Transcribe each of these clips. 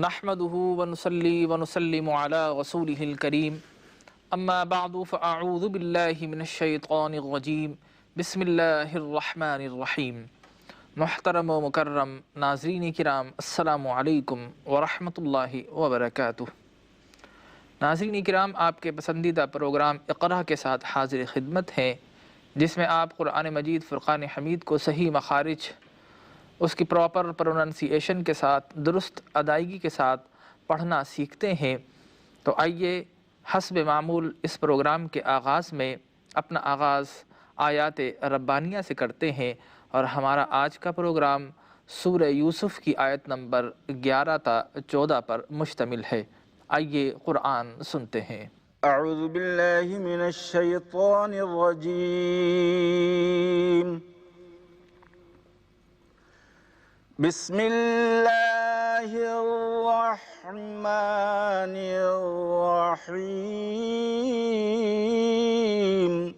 نحمده ونصلي ونسلم على رسوله الكريم اما بعد فاعوذ بالله من الشیطان الرجیم بسم اللہ الرحمن الرحیم۔ محترم و مکرم ناظرین کرام، السلام علیکم ورحمۃ اللہ وبرکاتہ۔ ناظرین کرام، آپ کے پسندیدہ پروگرام اقرا کے ساتھ حاضر خدمت ہیں، جس میں آپ قرآن مجید فرقان حمید کو صحیح مخارج، اس کی پراپر پروننسیشن کے ساتھ، درست ادائیگی کے ساتھ پڑھنا سیکھتے ہیں۔ تو آئیے حسب معمول اس پروگرام کے آغاز میں اپنا آغاز آیات ربانیہ سے کرتے ہیں، اور ہمارا آج کا پروگرام سورہ یوسف کی آیت نمبر 11 تا 14 پر مشتمل ہے۔ آئیے قرآن سنتے ہیں۔ اعوذ باللہ من الشیطان الرجیم، بسم اللہ الرحمن الرحیم۔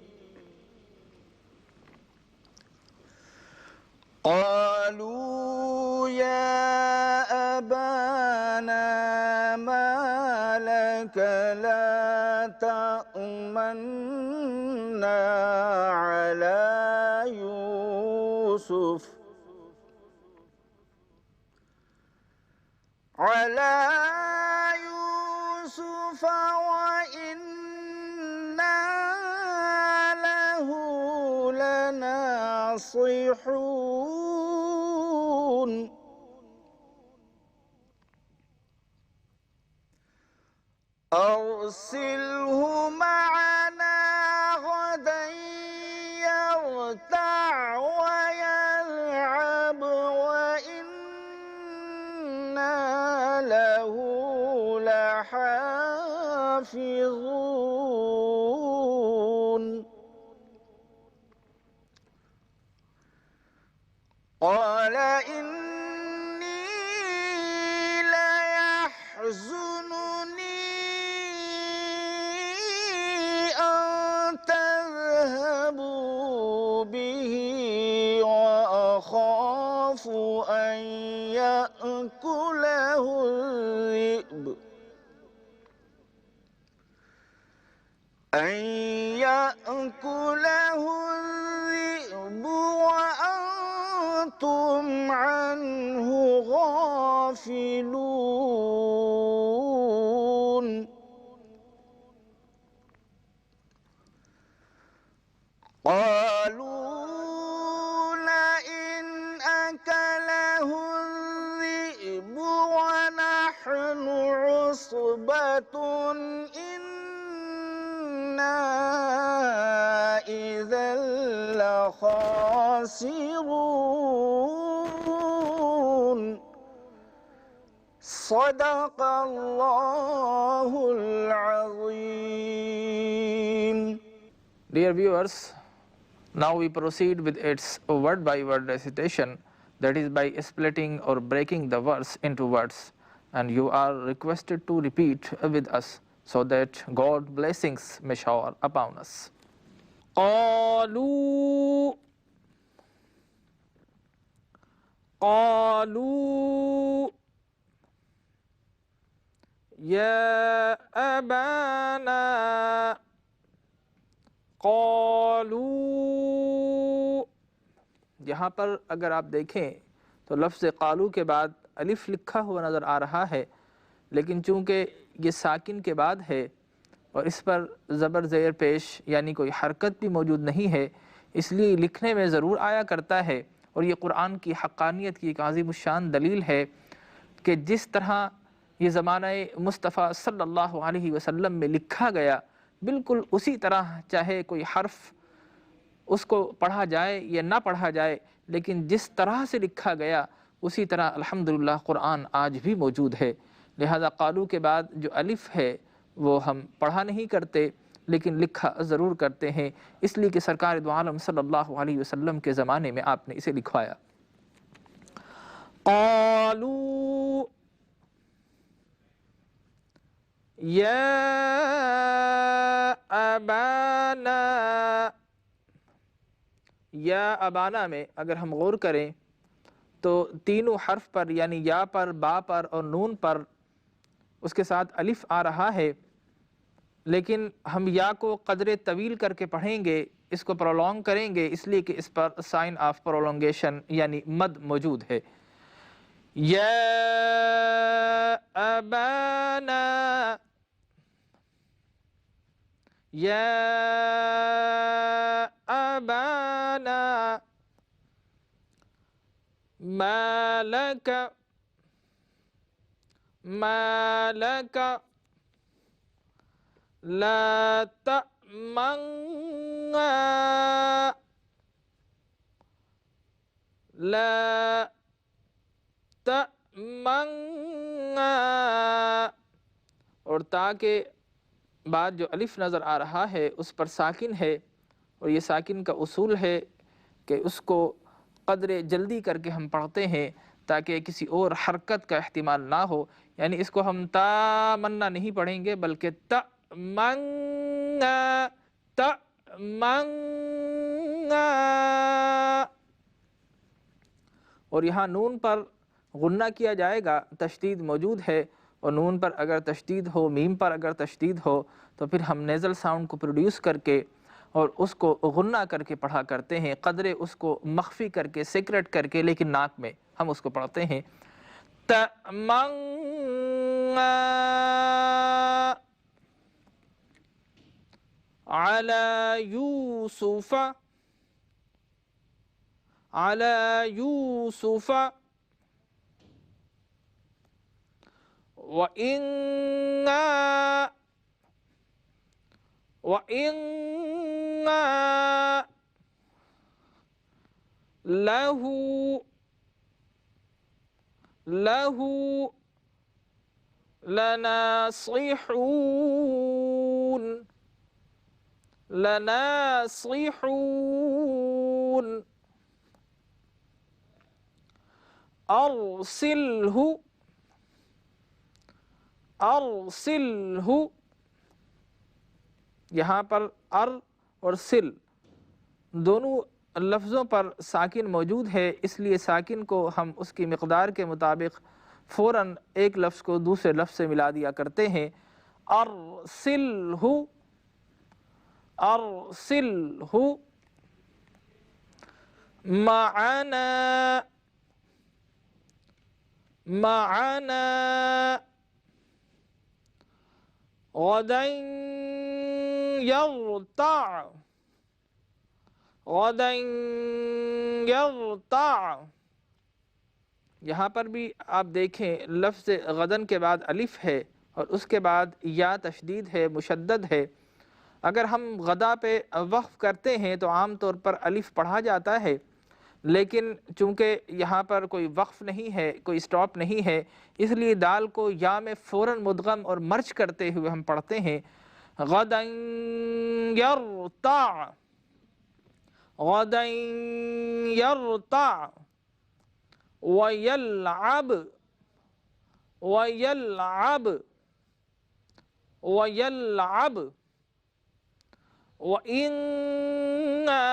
قالوا یا ابانا ما لک لا تأمنا علی یوسف وإنا له لناصحون۔ أرسله معنا غدا يرتع ويلعب وإنا له لحافظون۔ قال إني ليحزنني أن تذهبوا به وأخاف أن يأكله الذئب وأنتم عنه غافلون۔ قالوا لئن أكله الذئب ونحن عصبة إنا إذا لخاسرون۔ صدق اللہ العظیم۔ Dear viewers, now we proceed with its word-by-word recitation, that is by splitting or breaking the verse into words, and you are requested to repeat with us so that God's blessings may shower upon us. قالوا قالوا يا أبانا قالوا۔ یہاں پر اگر آپ دیکھیں تو لفظ قالو کے بعد الف لکھا ہوا نظر آ رہا ہے، لیکن چونکہ یہ ساکن کے بعد ہے اور اس پر زبر زیر پیش یعنی کوئی حرکت بھی موجود نہیں ہے، اس لیے لکھنے میں ضرور آیا کرتا ہے، اور یہ قرآن کی حقانیت کی ایک عظیم الشان دلیل ہے کہ جس طرح یہ زمانہ مصطفیٰ صلی اللہ علیہ وسلم میں لکھا گیا، بالکل اسی طرح چاہے کوئی حرف اس کو پڑھا جائے یا نہ پڑھا جائے، لیکن جس طرح سے لکھا گیا اسی طرح الحمدللہ قرآن آج بھی موجود ہے۔ لہذا قالو کے بعد جو الف ہے وہ ہم پڑھا نہیں کرتے، لیکن لکھا ضرور کرتے ہیں، اس لیے کہ سرکار دو عالم صلی اللہ علیہ وسلم کے زمانے میں آپ نے اسے لکھوایا۔ قالو یا ابانا، یا ابانا میں اگر ہم غور کریں تو تینوں حرف پر یعنی یا پر، با پر اور نون پر اس کے ساتھ الف آ رہا ہے، لیکن ہم یا کو قدر طویل کر کے پڑھیں گے، اس کو پرولونگ کریں گے، اس لیے کہ اس پر سائن آف پرولونگیشن یعنی مد موجود ہے۔ یا ابانا، یا ابانا، ما لک، ما لک لا تأمنا، لا تأمنا، اور تا کے بعد جو الف نظر آ رہا ہے اس پر ساکن ہے، اور یہ ساکن کا اصول ہے کہ اس کو قدر جلدی کر کے ہم پڑھتے ہیں تاکہ کسی اور حرکت کا احتمال نہ ہو، یعنی اس کو ہم تا منا نہیں پڑھیں گے بلکہ تا منگا، تا منگا، اور یہاں نون پر غنہ کیا جائے گا، تشدید موجود ہے، اور نون پر اگر تشدید ہو، میم پر اگر تشدید ہو تو پھر ہم نیزل ساؤنڈ کو پروڈیوس کر کے اور اس کو غنہ کر کے پڑھا کرتے ہیں، قدرے اس کو مخفی کر کے، سیکرٹ کر کے، لیکن ناک میں ہم اس کو پڑھتے ہیں۔ تَأْمَنَّا عَلَى يُوسُفَ، عَلَى يُوسُفَ وَإِنَّا لَهُ لَنَاصِحُونَ، لَنَاصِحُونَ، أَرْسِلْهُ، یہاں پر ار اور سل دونوں لفظوں پر ساکن موجود ہے، اس لیے ساکن کو ہم اس کی مقدار کے مطابق فوراً ایک لفظ کو دوسرے لفظ سے ملا دیا کرتے ہیں۔ ارسلہ، ارسلہ معنا، معنا غدا یرتع، غدا یرتع، یہاں پر بھی آپ دیکھیں لفظ غدن کے بعد الف ہے اور اس کے بعد یا تشدید ہے، مشدد ہے۔ اگر ہم غدا پہ وقف کرتے ہیں تو عام طور پر الف پڑھا جاتا ہے، لیکن چونکہ یہاں پر کوئی وقف نہیں ہے، کوئی سٹاپ نہیں ہے، اس لیے دال کو یا میں فوراً مدغم اور مرچ کرتے ہوئے ہم پڑھتے ہیں۔ غدا یرتع، غدا یرتع، وَيَلْعَبْ، وَيَلْعَبْ، وَيَلْعَبْ، وَإِنَّا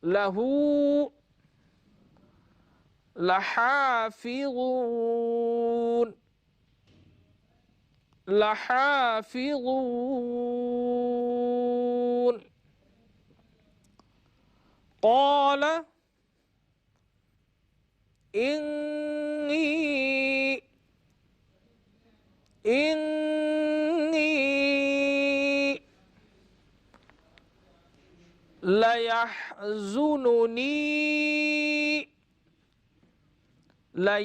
لَهُ لَحَافِظُونَ، لَحَافِظُونَ، قَالَ إِنِّي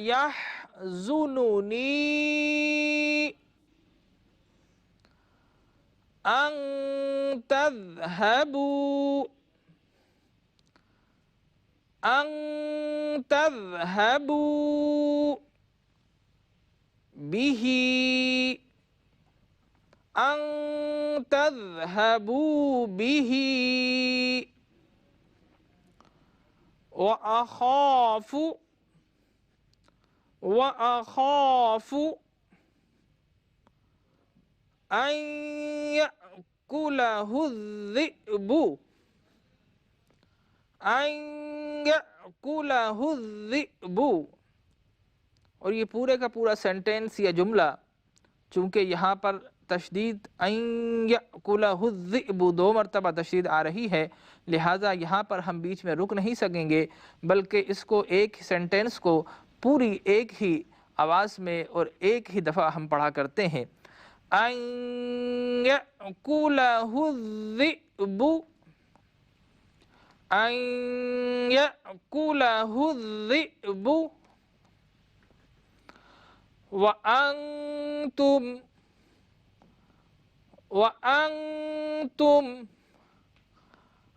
لَيَحْزُنُنِي أَن تذهبوا به، أن تذهبوا به، وأخاف أن يأكله الذئب أن يأكله الذئب. اور یہ پورے کا پورا سینٹینس یا جملہ چونکہ یہاں پر تشدید ان یأکلہ الذئب 2 مرتبہ تشدید آ رہی ہے، لہٰذا یہاں پر ہم بیچ میں رک نہیں سکیں گے، بلکہ اس کو ایک سینٹینس کو پوری ایک ہی آواز میں اور ایک ہی دفعہ ہم پڑھا کرتے ہیں. ان یأکلہ الذئب ان یأکلہ الذئب وَأَنْتُمْ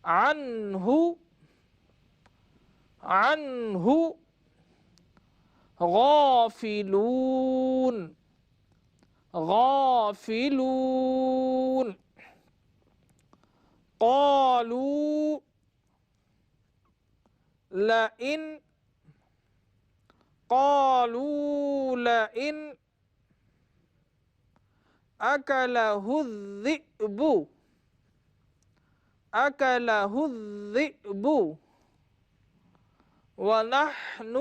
عنه غافلون. قالوا لئن أكله الذئب ونحن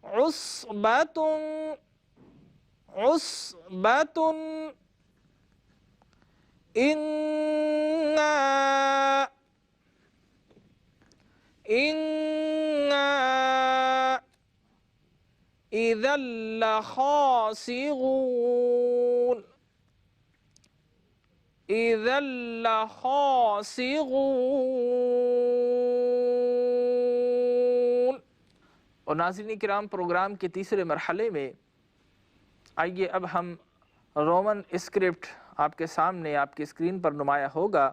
عصبة إنا إذا لخاسرون. اور ناظرین کرام، پروگرام کے تیسرے مرحلے میں آئیے اب ہم رومن اسکرپٹ آپ کے سامنے آپ کی اسکرین پر نمایاں ہوگا،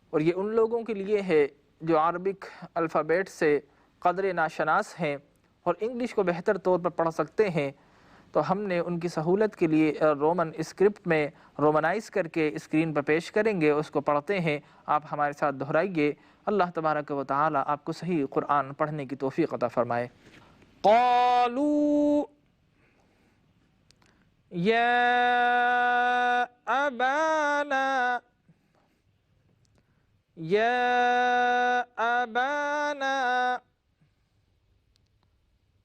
اور یہ ان لوگوں کے لیے ہے جو عربک الفابیٹ سے قدر ناشناس ہیں اور انگلش کو بہتر طور پر پڑھ سکتے ہیں، تو ہم نے ان کی سہولت کے لیے رومن اسکرپٹ میں رومنائز کر کے اسکرین پر پیش کریں گے، اس کو پڑھتے ہیں، آپ ہمارے ساتھ دہرائیے. اللہ تبارک و تعالی آپ کو صحیح قرآن پڑھنے کی توفیق عطا فرمائے. قالوا یا ابانا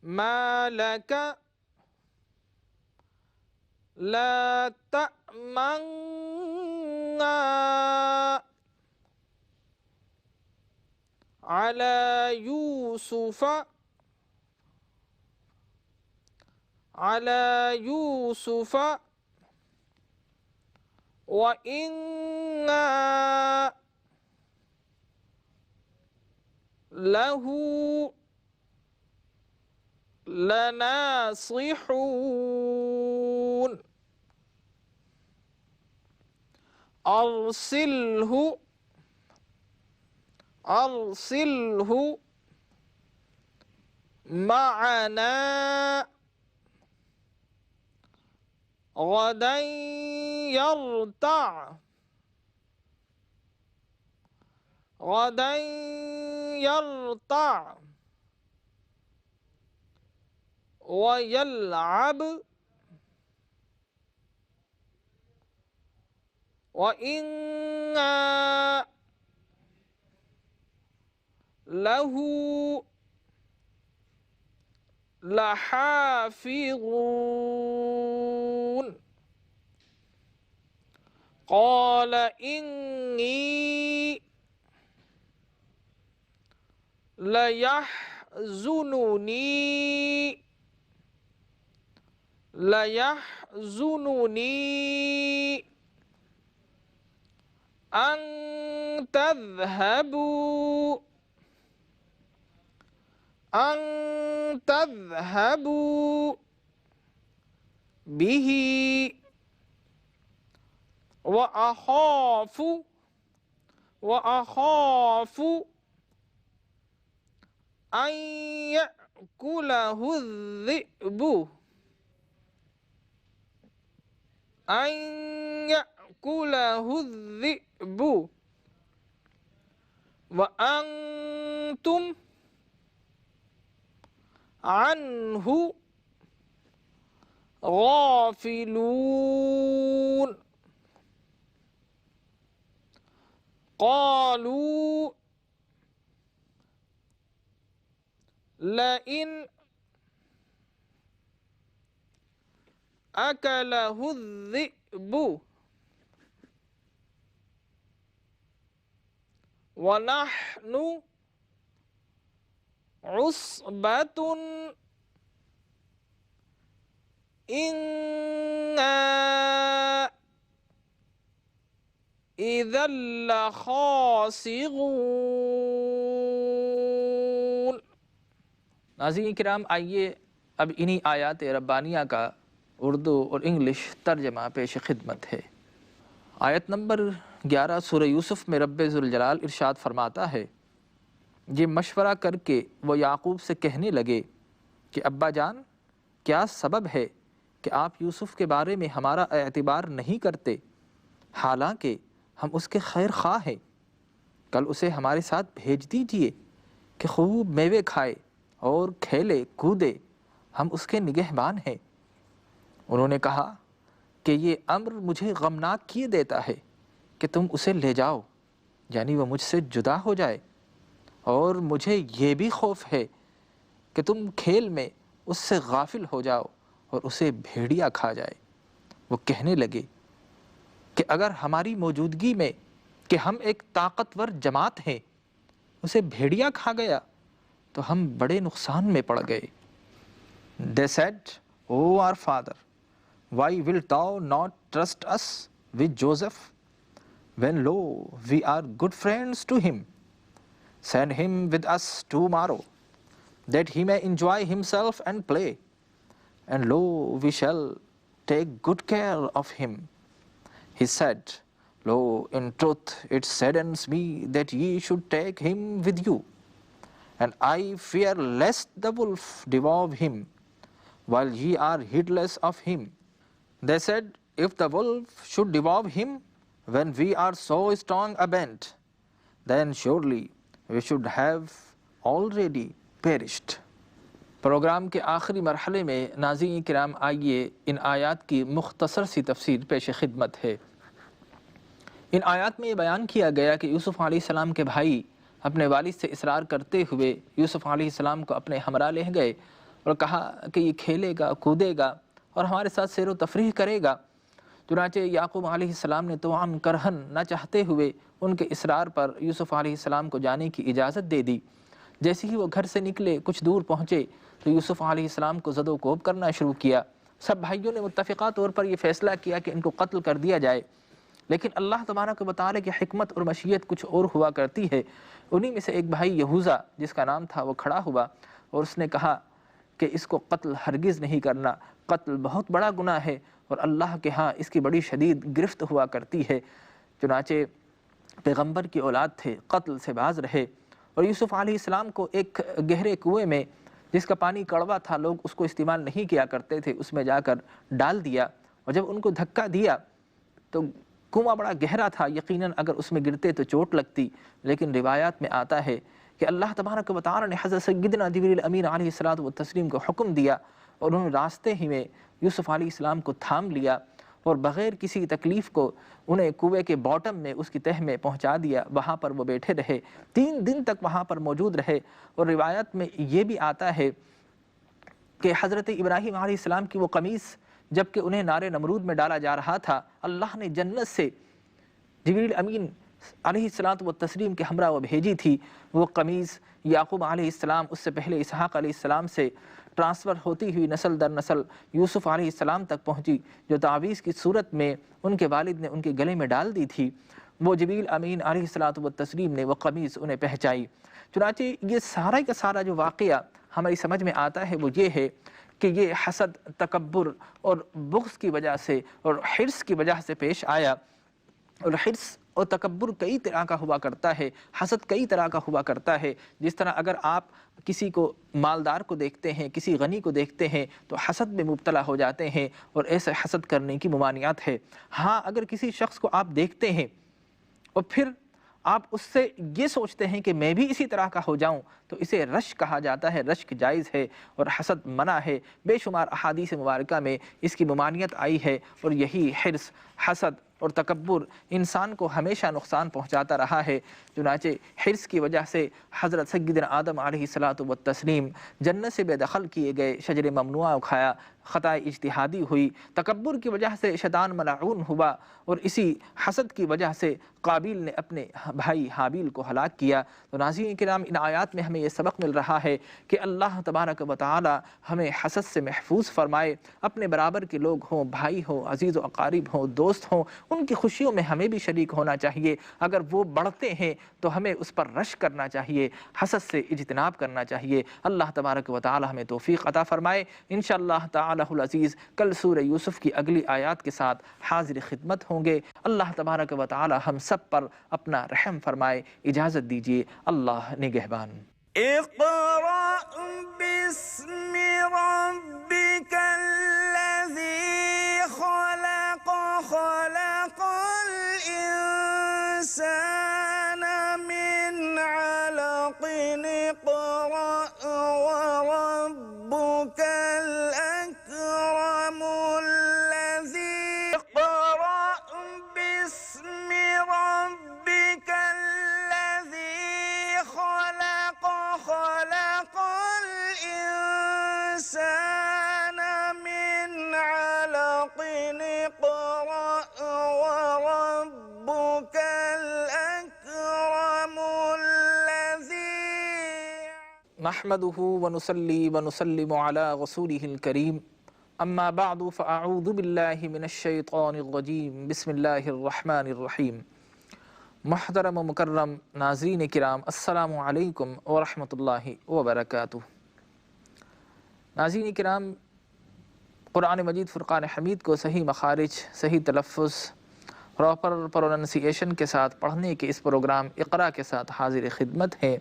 ما لك لا تأمنا على يوسف وإنا له لناصحون. أرسله معنا غدا يرتع ويلعب وإنا له لحافظون. قال إني ليحزنني أن تذهبوا به وأخاف أن يأكله الذئب وأنتم عنه غافلون قالوا لئن أكله الذئب ونحن عصبة إنا إذا لخاسرون۔ ناظرین کرام، آئیے اب انہی آیات ربانیہ کا اردو اور انگلش ترجمہ پیش خدمت ہے۔ آیت نمبر 11 سورہ یوسف میں رب ذوالجلال ارشاد فرماتا ہے، یہ مشورہ کر کے وہ یعقوب سے کہنے لگے کہ ابا جان، کیا سبب ہے کہ آپ یوسف کے بارے میں ہمارا اعتبار نہیں کرتے، حالانکہ ہم اس کے خیر خواہ ہیں؟ کل اسے ہمارے ساتھ بھیج دیجئے کہ خوب میوے کھائے اور کھیلے کودے، ہم اس کے نگہبان ہیں۔ انہوں نے کہا کہ یہ امر مجھے غمناک کیے دیتا ہے کہ تم اسے لے جاؤ، یعنی وہ مجھ سے جدا ہو جائے، اور مجھے یہ بھی خوف ہے کہ تم کھیل میں اس سے غافل ہو جاؤ اور اسے بھیڑیا کھا جائے۔ وہ کہنے لگے کہ اگر ہماری موجودگی میں کہ ہم ایک طاقتور جماعت ہیں اسے بھیڑیا کھا گیا تو ہم بڑے نقصان میں پڑ گئے۔ They said, O our father, why wilt thou not trust us with Joseph, when lo, we are good friends to him? Send him with us tomorrow, that he may enjoy himself and play, and lo, we shall take good care of him. He said, Lo, in truth it saddens me that ye should take him with you, and I fear lest the wolf devour him, while ye are heedless of him. They said, If the wolf should devour him, when we are so strong a band, then surely we should have already perished. Program کے آخری مرحلے میں ناظرین کرام، آئیے ان آیات کی مختصر سی تفسیر پیش خدمت ہے۔ ان آیات میں یہ بیان کیا گیا کہ یوسف علیہ السلام کے بھائی اپنے والد سے اصرار کرتے ہوئے یوسف علیہ السلام کو اپنے ہمراہ لے گئے اور کہا کہ یہ کھیلے گا کودے گا اور ہمارے ساتھ سیر و تفریح کرے گا۔ چنانچہ یعقوب علیہ السلام نے طوعاً کرہن نہ چاہتے ہوئے ان کے اصرار پر یوسف علیہ السلام کو جانے کی اجازت دے دی۔ جیسے ہی وہ گھر سے نکلے کچھ دور پہنچے تو یوسف علیہ السلام کو زد و کوب کرنا شروع کیا۔ سب بھائیوں نے متفقہ طور پر یہ فیصلہ کیا کہ ان کو قتل کر دیا جائے، لیکن اللہ تبارک و تعالیٰ کی حکمت اور مشیت کچھ اور ہوا کرتی ہے۔ انہی میں سے ایک بھائی یہوذا جس کا نام تھا، وہ کھڑا ہوا اور اس نے کہا کہ اس کو قتل ہرگز نہیں کرنا، قتل بہت بڑا گناہ ہے اور اللہ کے ہاں اس کی بڑی شدید گرفت ہوا کرتی ہے۔ چنانچہ پیغمبر کی اولاد تھے، قتل سے باز رہے اور یوسف علیہ السلام کو ایک گہرے کنویں میں جس کا پانی کڑوا تھا، لوگ اس کو استعمال نہیں کیا کرتے تھے، اس میں جا کر ڈال دیا، اور جب ان کو دھکا دیا تو کنواں بڑا گہرا تھا، یقیناً اگر اس میں گرتے تو چوٹ لگتی، لیکن روایات میں آتا ہے کہ اللہ تبارک و تعالیٰ نے حضرت سیدنا جبریل امین علیہ الصلوۃ والتسلیم کو حکم دیا اور انہوں نے راستے ہی میں یوسف علیہ السلام کو تھام لیا اور بغیر کسی تکلیف کو انہیں کنویں کے باٹم میں اس کی تہ میں پہنچا دیا۔ وہاں پر وہ بیٹھے رہے، 3 دن تک وہاں پر موجود رہے، اور روایت میں یہ بھی آتا ہے کہ حضرت ابراہیم علیہ السلام کی وہ قمیص جبکہ انہیں نار نمرود میں ڈالا جا رہا تھا، اللہ نے جنت سے جبریل امین علیہ الصلوۃ والتسلیم کے ہمراہ وہ بھیجی تھی۔ وہ قمیص یعقوب علیہ السلام، اس سے پہلے اسحاق علیہ السلام سے ٹرانسفر ہوتی ہوئی نسل در نسل یوسف علیہ السلام تک پہنچی، جو تعویذ کی صورت میں ان کے والد نے ان کے گلے میں ڈال دی تھی۔ وہ جبریل امین علیہ الصلوۃ والتسلیم نے وہ قمیص انہیں پہنچائی۔ چنانچہ یہ سارا کا سارا جو واقعہ ہماری سمجھ میں آتا ہے وہ یہ ہے کہ یہ حسد، تکبر اور بغض کی وجہ سے اور حرص کی وجہ سے پیش آیا، اور حرص اور تکبر کئی طرح کا ہوا کرتا ہے، حسد کئی طرح کا ہوا کرتا ہے۔ جس طرح اگر آپ کسی کو مالدار کو دیکھتے ہیں، کسی غنی کو دیکھتے ہیں تو حسد میں مبتلا ہو جاتے ہیں، اور ایسے حسد کرنے کی ممانعت ہے۔ ہاں، اگر کسی شخص کو آپ دیکھتے ہیں اور پھر آپ اس سے یہ سوچتے ہیں کہ میں بھی اسی طرح کا ہو جاؤں، تو اسے رشک کہا جاتا ہے۔ رشک جائز ہے اور حسد منع ہے۔ بے شمار احادیث مبارکہ میں اس کی ممانعت آئی ہے، اور یہی حرص، حسد اور تکبر انسان کو ہمیشہ نقصان پہنچاتا رہا ہے۔ چنانچہ حرص کی وجہ سے حضرت سیدنا آدم علیہ الصلاۃ والتسلیم جنت سے بے دخل کیے گئے، شجر ممنوعہ کھایا، خطا اجتہادی ہوئی۔ تکبر کی وجہ سے شیطان ملعون ہوا، اور اسی حسد کی وجہ سے قابیل نے اپنے بھائی حابیل کو ہلاک کیا۔ تو ناظرین کرام، ان آیات میں ہمیں یہ سبق مل رہا ہے کہ اللہ تبارک و تعالی ہمیں حسد سے محفوظ فرمائے۔ اپنے برابر کے لوگ ہوں، بھائی ہوں، عزیز و اقارب ہوں، دوست ہوں، ان کی خوشیوں میں ہمیں بھی شریک ہونا چاہیے۔ اگر وہ بڑھتے ہیں تو ہمیں اس پر رشک کرنا چاہیے، حسد سے اجتناب کرنا چاہیے۔ اللہ تبارک و تعالی ہمیں توفیق عطا فرمائے۔ انشاءاللہ تعالی العزیز کل سورہ یوسف کی اگلی آیات کے ساتھ حاضر خدمت ہوں گے۔ اللہ تبارک و تعالی ہم سب پر اپنا رحم فرمائے۔ اجازت دیجیے، اللہ نگہبان۔ اقرأ باسم ربك الذي خلق خلق الإنسان من علق اقرأ وربك الأكرم الذي اقرأ باسم ربك الذي خلق خلق الإنسان من علق اقرأ وربك الأكرم الذي نحمده ونصلي ونسلم على رسوله الكريم، اما بعد فاعوذ بالله من الشیطان الرجیم، بسم اللہ الرحمن الرحیم۔ محترم و مکرم ناظرین کرام، السلام علیکم ورحمۃ اللہ وبرکاتہ۔ ناظرین کرام، قرآن مجید فرقان حمید کو صحیح مخارج، صحیح تلفظ، پراپر پروننسیشن کے ساتھ پڑھنے کے اس پروگرام اقرا کے ساتھ حاضر خدمت ہے،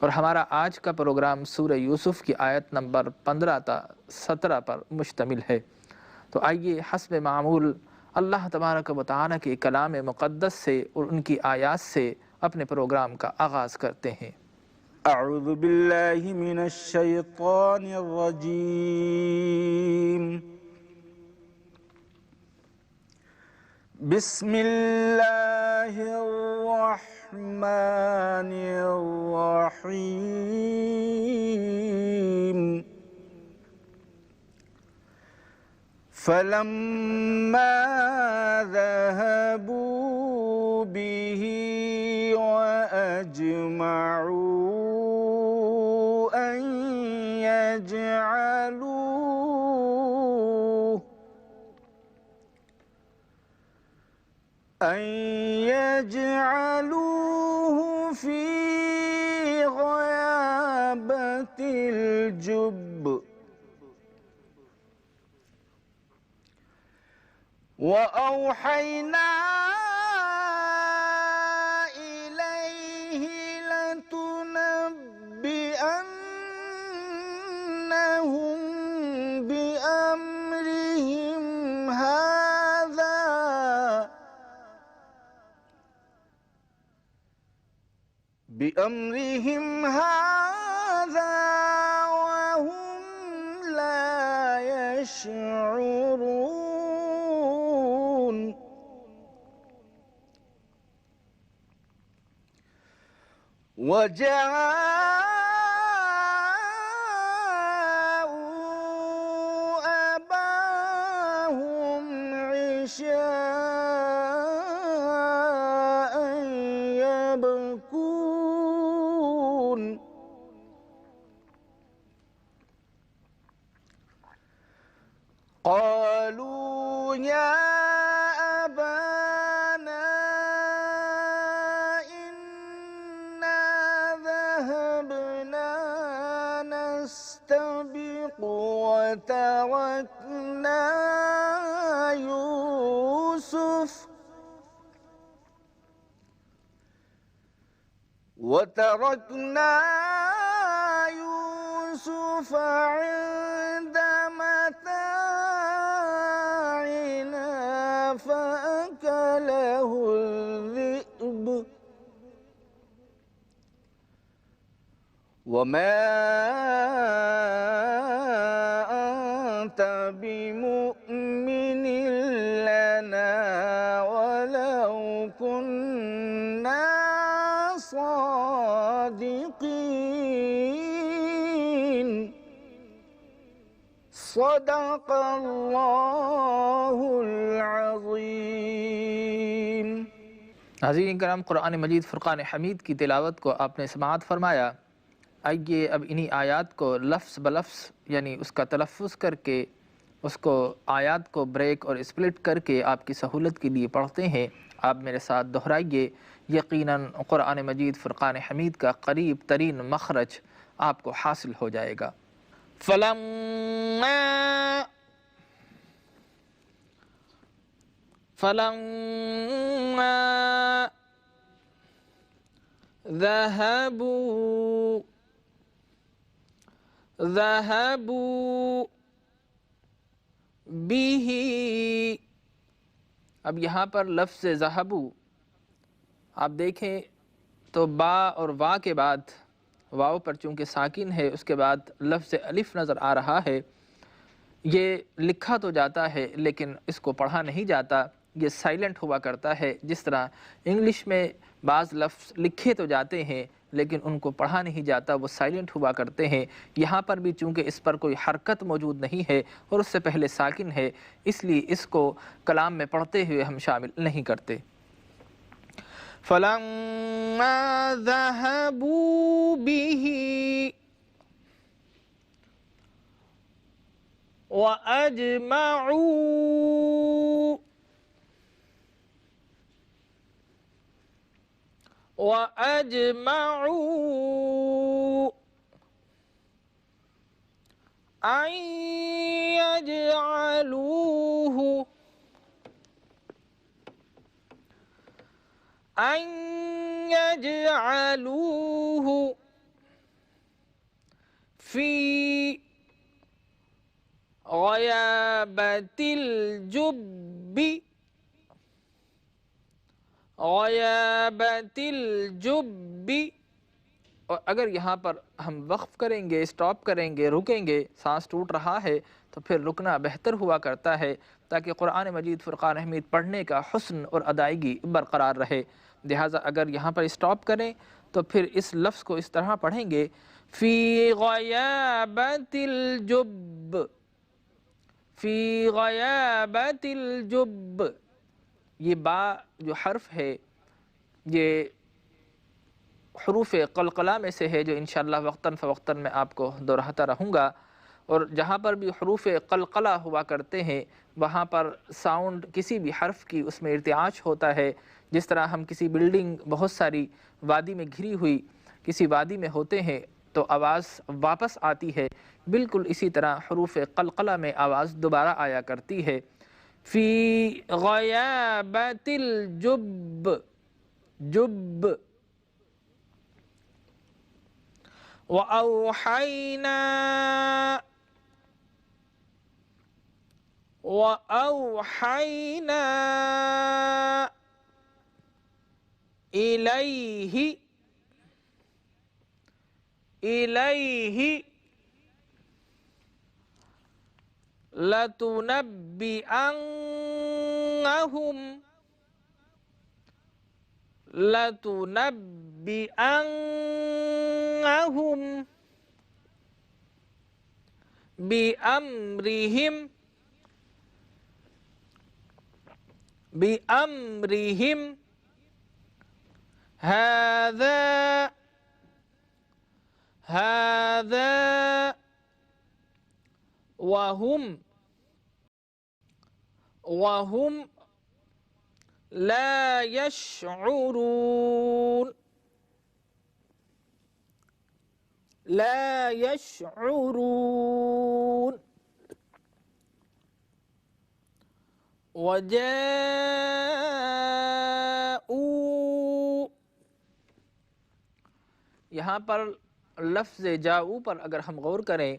اور ہمارا آج کا پروگرام سورہ یوسف کی آیت نمبر 15 تا 17 پر مشتمل ہے۔ تو آئیے حسب معمول اللہ تبارک و تعالی کے کلام مقدس سے اور ان کی آیات سے اپنے پروگرام کا آغاز کرتے ہیں۔ اعوذ باللہ من الشیطان الرجیم، بسم اللہ الرحمن الرحیم۔ فلما ذهبوا به وأجمعوا أن يجعلوه في غيابة الجب وأوحينا إليه لتنبئنهم بأمرهم هذا وهم لا يشعرون وجاءوا أباهم عشاء يبكون قالوا يا أبانا إنا ذهبنا نستبق وتركنا يوسف عند متاعنا فأكله الذئب وما أنت بمؤمن لنا ولو كنا صادقين صدق الله العظيم۔ ناظرین کرام، قرآن مجید فرقان حمید کی تلاوت کو آپ نے سماعت فرمایا۔ آئیے اب انہی آیات کو لفظ بلفظ یعنی اس کا تلفظ کر کے اس کو آیات کو بریک اور اسپلٹ کر کے آپ کی سہولت کے لیے پڑھتے ہیں۔ آپ میرے ساتھ دہرائیے، یقیناً قرآن مجید فرقان حمید کا قریب ترین مخرج آپ کو حاصل ہو جائے گا۔ فَلَمَّا ذَهَبُوا بِهِ، اب یہاں پر لفظ ذَهَبُوا آپ دیکھیں تو با اور وا کے بعد واو پر چونکہ ساکن ہے، اس کے بعد لفظ الف نظر آ رہا ہے۔ یہ لکھا تو جاتا ہے لیکن اس کو پڑھا نہیں جاتا، یہ سائلنٹ ہوا کرتا ہے۔ جس طرح انگلش میں بعض لفظ لکھے تو جاتے ہیں لیکن ان کو پڑھا نہیں جاتا، وہ سائلنٹ ہوا کرتے ہیں۔ یہاں پر بھی چونکہ اس پر کوئی حرکت موجود نہیں ہے اور اس سے پہلے ساکن ہے، اس لیے اس کو کلام میں پڑھتے ہوئے ہم شامل نہیں کرتے۔ فَلَمَّا ذَهَبُوا بِهِ وَأَجْمَعُوا أَن يَجْعَلُوهُ فِي غَيَابَتِ الْجُبِّ اور اگر یہاں پر ہم وقف کریں گے، اسٹاپ کریں گے، رکیں گے، سانس ٹوٹ رہا ہے تو پھر رکنا بہتر ہوا کرتا ہے تاکہ قرآن مجید فرقان حمید پڑھنے کا حسن اور ادائیگی برقرار رہے۔ لہٰذا اگر یہاں پر اسٹاپ کریں تو پھر اس لفظ کو اس طرح پڑھیں گے، فی غیابت الجب، فی غیابت الجب۔ یہ با جو حرف ہے یہ حروف قلقلہ میں سے ہے، جو انشاءاللہ وقتاً فوقتاً میں آپ کو دہراتا رہوں گا۔ اور جہاں پر بھی حروف قلقلہ ہوا کرتے ہیں وہاں پر ساؤنڈ کسی بھی حرف کی اس میں ارتعاش ہوتا ہے۔ جس طرح ہم کسی بلڈنگ بہت ساری وادی میں گھری ہوئی کسی وادی میں ہوتے ہیں تو آواز واپس آتی ہے، بالکل اسی طرح حروف قلقلہ میں آواز دوبارہ آیا کرتی ہے۔ فی غیابت الجب، جب۔ وَأَوْحَيْنَا إِلَيْهِ لَتُنَبِّئَنَّهُم بِأَمْرِهِمْ هَذَا وَهُمْ لَا يَشْعُرُونَ، لا يشعرون۔ وَجَاءُوا، یہاں پر لفظ جاؤ پر اگر ہم غور کریں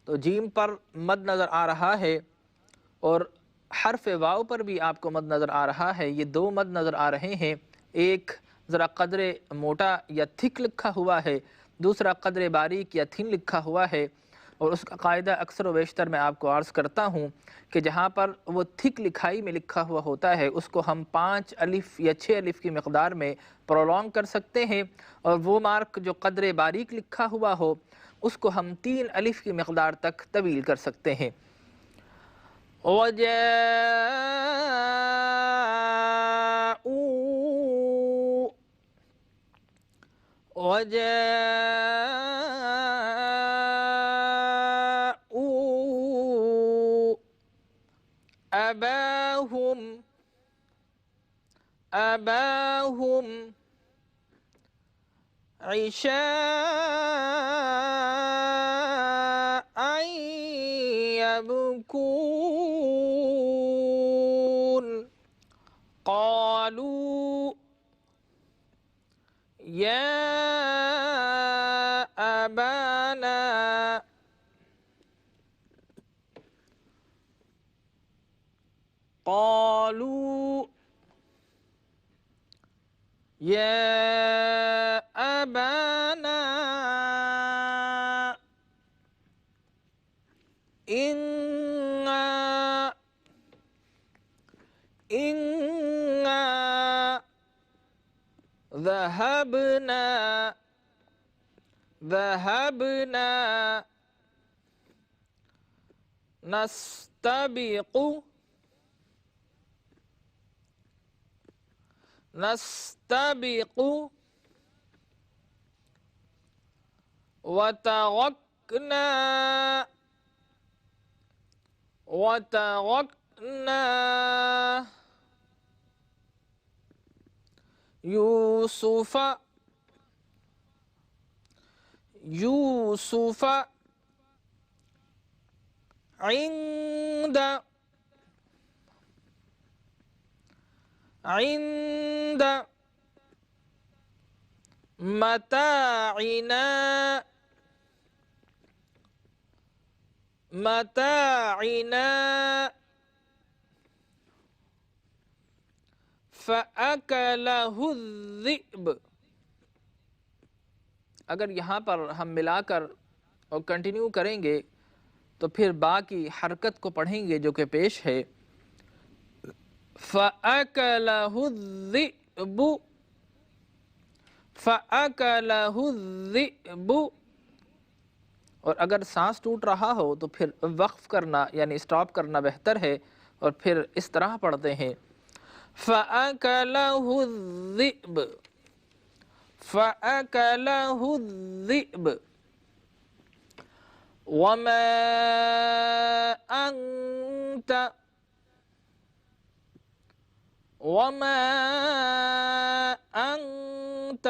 تو جیم پر مد نظر آ رہا ہے اور حرف واو پر بھی آپ کو مد نظر آ رہا ہے۔ یہ دو مد نظر آ رہے ہیں، ایک ذرا قدر موٹا یا تھک لکھا ہوا ہے دوسرا قدر باریک یا تھن لکھا ہوا ہے، اور اس کا قاعدہ اکثر و بیشتر میں آپ کو عرض کرتا ہوں کہ جہاں پر وہ تھک لکھائی میں لکھا ہوا ہوتا ہے اس کو ہم 5 الف یا 6 الف کی مقدار میں پرولونگ کر سکتے ہیں، اور وہ مارک جو قدر باریک لکھا ہوا ہو اس کو ہم 3 الف کی مقدار تک طویل کر سکتے ہیں۔ وَجَاءُوا أَبَاهُمْ عِشَاءً يَبْكُونَ قَالُوا يَا أَبَانَا قالوا يا أبانا إنا ذهبنا نستبق وتركنا يوسف عند متاعنا فأكله الذئب۔ اگر یہاں پر ہم ملا کر اور کنٹینیو کریں گے تو پھر با کی حرکت کو پڑھیں گے جو کہ پیش ہے، فَأَكَلَهُ الذِّئْبُ اور اگر سانس ٹوٹ رہا ہو تو پھر وقف کرنا یعنی سٹاپ کرنا بہتر ہے، اور پھر اس طرح پڑھتے ہیں فَأَكَلَهُ الذِّئْبُ وَمَا أَنْتَ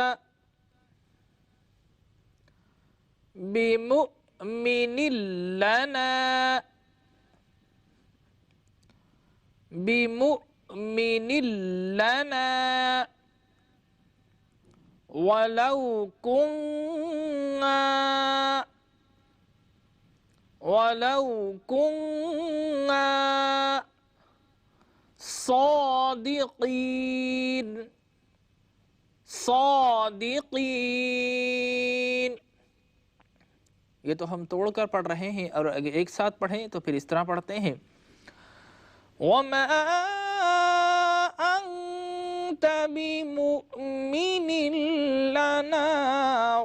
بِمُؤْمِنٍ لَنَا وَلَوْ كُنَّا صادقین۔ یہ تو ہم توڑ کر پڑھ رہے ہیں، اور اگر ایک ساتھ پڑھیں تو پھر اس طرح پڑھتے ہیں وَمَا أَنْتَ بِمُؤْمِنٍ لَنَا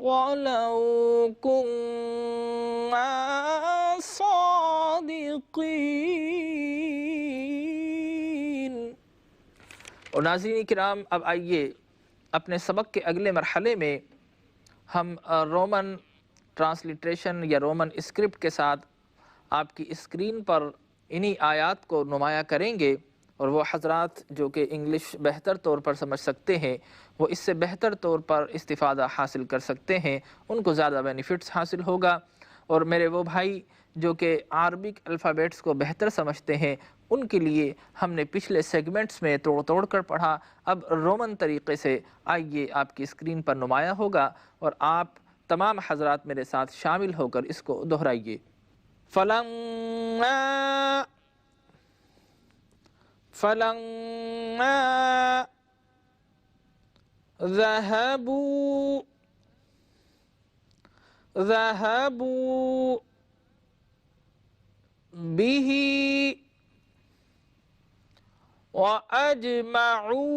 وَلَوْ كُنَّا صادقین۔ اور ناظرین کرام، اب آئیے اپنے سبق کے اگلے مرحلے میں ہم رومن ٹرانسلیٹریشن یا رومن اسکرپٹ کے ساتھ آپ کی اسکرین پر انہی آیات کو نمایاں کریں گے، اور وہ حضرات جو کہ انگلش بہتر طور پر سمجھ سکتے ہیں وہ اس سے بہتر طور پر استفادہ حاصل کر سکتے ہیں، ان کو زیادہ بینیفٹس حاصل ہوگا۔ اور میرے وہ بھائی جو کہ عربک الفابیٹس کو بہتر سمجھتے ہیں ان کے لیے ہم نے پچھلے سیگمنٹس میں توڑ کر پڑھا، اب رومن طریقے سے آئیے آپ کی اسکرین پر نمایاں ہوگا، اور آپ تمام حضرات میرے ساتھ شامل ہو کر اس کو دہرائیے۔ فَلَمَّا ذَهَبُوا ذهبوا به وأجمعوا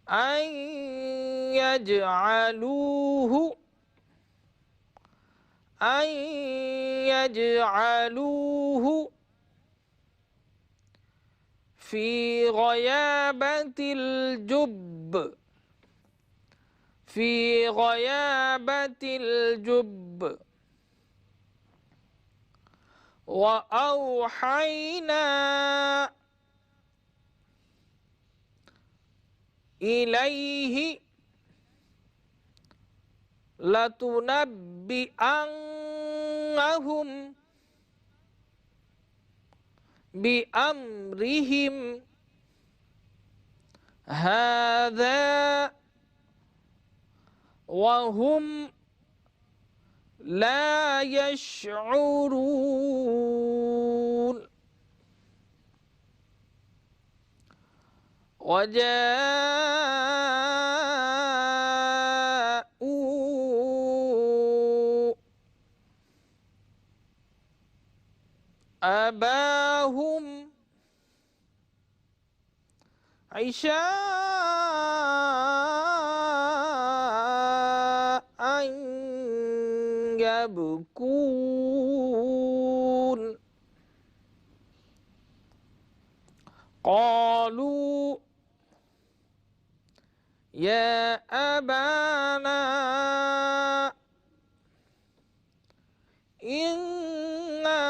أن يجعلوه في غيابة الجب وأوحينا إليه لتنبئنهم بأمرهم هذا وهم لا يشعرون وجاءوا أباهم عشاء يبكون قالوا يا أبانا إنا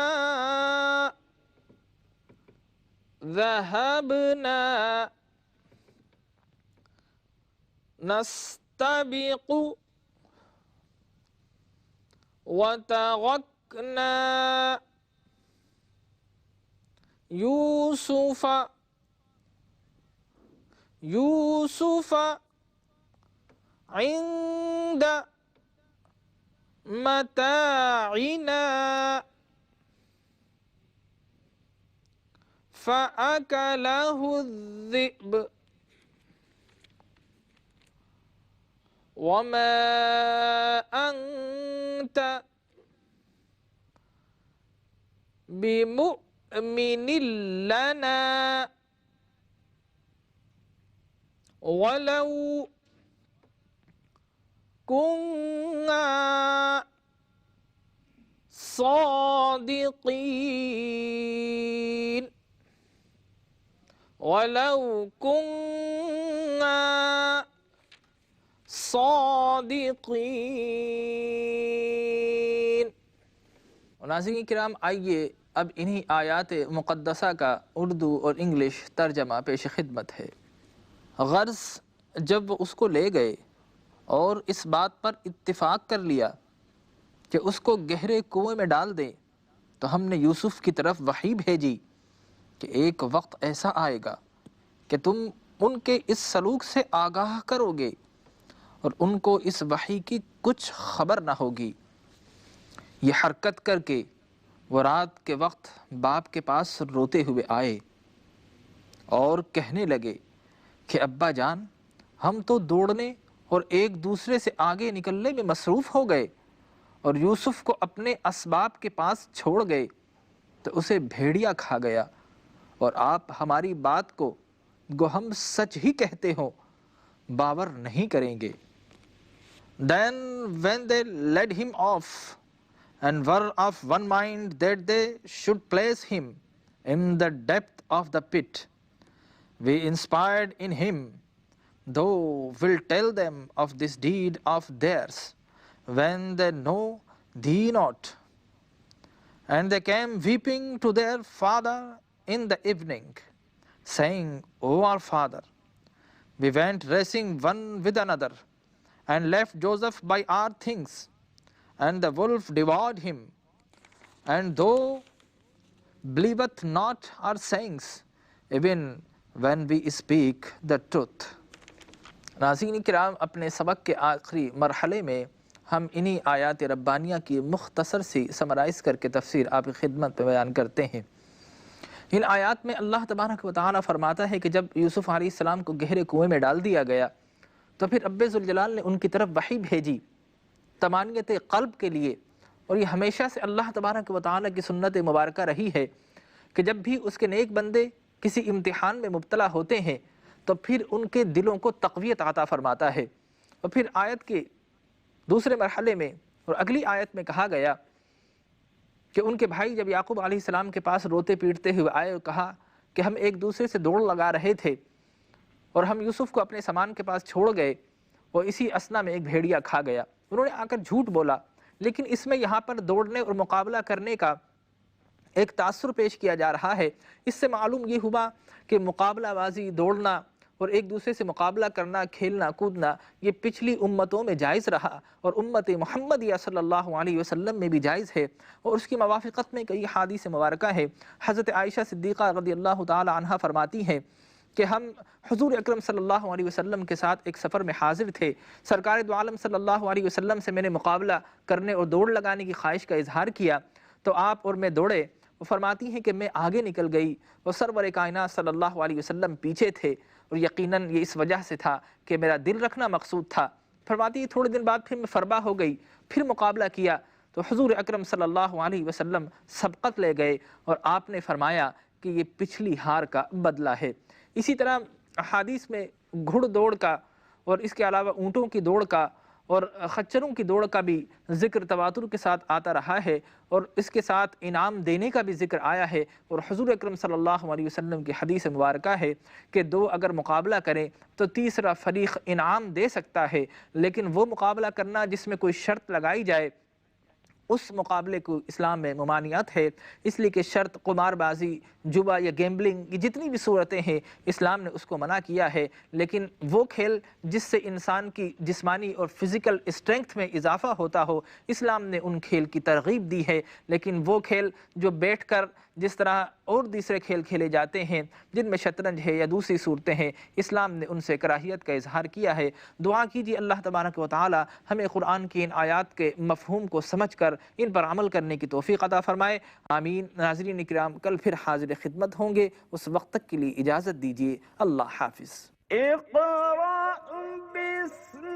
ذهبنا نستبق وتركنا يوسف عند متاعنا فأكله الذئب وما أنت بمؤمن لنا ولو كنا صادقين ناظرین کرام، آئیے اب انہی آیات مقدسہ کا اردو اور انگلش ترجمہ پیش خدمت ہے۔ غرض جب اس کو لے گئے اور اس بات پر اتفاق کر لیا کہ اس کو گہرے کنویں میں ڈال دیں، تو ہم نے یوسف کی طرف وحی بھیجی کہ ایک وقت ایسا آئے گا کہ تم ان کے اس سلوک سے آگاہ کرو گے اور ان کو اس وحی کی کچھ خبر نہ ہوگی۔ یہ حرکت کر کے وہ رات کے وقت باپ کے پاس روتے ہوئے آئے اور کہنے لگے کہ ابا جان، ہم تو دوڑنے اور ایک دوسرے سے آگے نکلنے میں مصروف ہو گئے اور یوسف کو اپنے اسباب کے پاس چھوڑ گئے تو اسے بھیڑیا کھا گیا، اور آپ ہماری بات کو گو ہم سچ ہی کہتے ہوں باور نہیں کریں گے۔ Then when they led him off and were of one mind that they should place him in the depth of the pit, we inspired in him, though will tell them of this deed of theirs, when they know thee not. And they came weeping to their father in the evening, saying, O our father, we went racing one with another, and left Joseph by our things, and the wolf devoured him. And thou believeth not our sayings, even when we speak the truth. ناظرین کرام، اپنے سبق کے آخری مرحلے میں ہم انہی آیات ربانیہ کی مختصر سی سمرائز کر کے تفسیر آپ کی خدمت میں بیان کرتے ہیں۔ ان آیات میں اللہ تبارک و تعالیٰ فرماتا ہے کہ جب یوسف علیہ السلام کو گہرے کنویں میں ڈال دیا گیا تو پھر رب ذوالجلال نے ان کی طرف وحی بھیجی طمانینت قلب کے لیے، اور یہ ہمیشہ سے اللہ تبارک و تعالیٰ کی سنت مبارکہ رہی ہے کہ جب بھی اس کے نیک بندے کسی امتحان میں مبتلا ہوتے ہیں تو پھر ان کے دلوں کو تقویت عطا فرماتا ہے۔ اور پھر آیت کے دوسرے مرحلے میں اور اگلی آیت میں کہا گیا کہ ان کے بھائی جب یعقوب علیہ السلام کے پاس روتے پیٹتے ہوئے آئے اور کہا کہ ہم ایک دوسرے سے دوڑ لگا رہے تھے اور ہم یوسف کو اپنے سامان کے پاس چھوڑ گئے اور اسی اثنا میں ایک بھیڑیا کھا گیا، انہوں نے آ کر جھوٹ بولا، لیکن اس میں یہاں پر دوڑنے اور مقابلہ کرنے کا ایک تاثر پیش کیا جا رہا ہے۔ اس سے معلوم یہ ہوا کہ مقابلہ بازی، دوڑنا اور ایک دوسرے سے مقابلہ کرنا، کھیلنا کودنا، یہ پچھلی امتوں میں جائز رہا اور امت محمدیہ صلی اللہ علیہ وسلم میں بھی جائز ہے، اور اس کی موافقت میں کئی حدیث مبارکہ ہے۔ حضرت عائشہ صدیقہ رضی اللہ تعالی عنہا فرماتی ہیں کہ ہم حضور اکرم صلی اللہ علیہ وسلم کے ساتھ ایک سفر میں حاضر تھے، سرکار دو عالم صلی اللہ علیہ وسلم سے میں نے مقابلہ کرنے اور دوڑ لگانے کی خواہش کا اظہار کیا تو آپ اور میں دوڑے۔ وہ فرماتی ہیں کہ میں آگے نکل گئی اور سرور کائنات صلی اللہ علیہ وسلم پیچھے تھے، اور یقیناً یہ اس وجہ سے تھا کہ میرا دل رکھنا مقصود تھا۔ فرماتی ہے تھوڑے دن بعد پھر میں فربا ہو گئی، پھر مقابلہ کیا تو حضور اکرم صلی اللہ علیہ وسلم سبقت لے گئے اور آپ نے فرمایا کہ یہ پچھلی ہار کا بدلہ ہے۔ اسی طرح حدیث میں گھڑ دوڑ کا اور اس کے علاوہ اونٹوں کی دوڑ کا اور خچروں کی دوڑ کا بھی ذکر تواتر کے ساتھ آتا رہا ہے، اور اس کے ساتھ انعام دینے کا بھی ذکر آیا ہے، اور حضور اکرم صلی اللہ علیہ وسلم کی حدیث مبارکہ ہے کہ دو اگر مقابلہ کریں تو تیسرا فریق انعام دے سکتا ہے، لیکن وہ مقابلہ کرنا جس میں کوئی شرط لگائی جائے اس مقابلے کو اسلام میں ممانعت ہے، اس لیے کہ شرط، قمار بازی، جوا یا گیمبلنگ، یہ جتنی بھی صورتیں ہیں اسلام نے اس کو منع کیا ہے، لیکن وہ کھیل جس سے انسان کی جسمانی اور فزیکل اسٹرینگتھ میں اضافہ ہوتا ہو، اسلام نے ان کھیل کی ترغیب دی ہے۔ لیکن وہ کھیل جو بیٹھ کر جس طرح اور دوسرے کھیل کھیلے جاتے ہیں جن میں شطرنج ہے یا دوسری صورتیں ہیں، اسلام نے ان سے کراہیت کا اظہار کیا ہے۔ دعا کیجیے اللہ تبارک و تعالی ہمیں قرآن کی ان آیات کے مفہوم کو سمجھ کر ان پر عمل کرنے کی توفیق عطا فرمائے، آمین۔ ناظرین کرام، کل پھر حاضر خدمت ہوں گے، اس وقت تک کے لیے اجازت دیجیے، اللہ حافظ۔ اقرأ باسم